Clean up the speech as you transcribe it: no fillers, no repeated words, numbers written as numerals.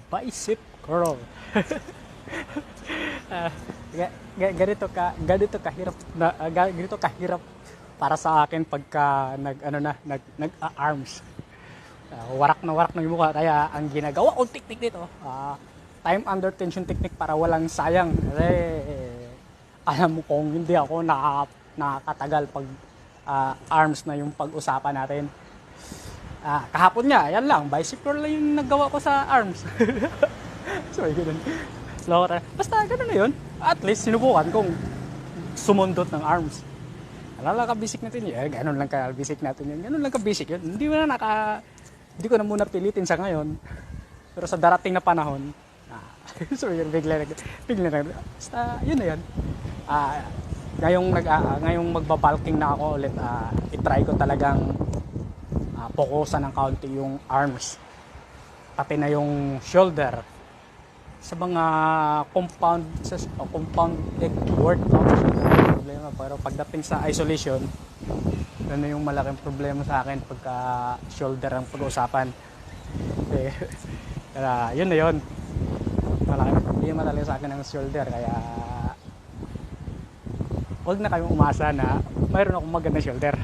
bicep curl. Ah, ganito kahirap ganito kahirap para sa akin pagka nag-arms. Warak na yung mukha, kaya ang ginagawa kong technique dito, time under tension technique para walang sayang. Kasi alam mo kung hindi ako nakakatagal pag arms na yung pag-usapan natin. Kahapon nga, yan lang, bicep curl lang yung nagawa ko sa arms. So, ganun. Basta ganun na yun. At least sinubukan kong sumundot ng arms. Alala ka basic natin yun. Ganun lang ka basic natin yun. Ganun lang ka basic yun. Hindi ko na muna pilitin sa ngayon. Pero sa darating na panahon, so yun, bigla na. Basta yun na yun. Ngayong magbabalking na ako ulit, itry ko talagang fokusan ng kaunti yung arms. Pati na yung shoulder. Sa mga compound workout, problema. Pero pagdating sa isolation, yun yung malaking problema sa akin pagka shoulder ang pag-uusapan. Kaya yun na yun. Malaking problema talaga sa akin ang shoulder. Kaya huwag na kayong umasa na mayroon akong magandang shoulder.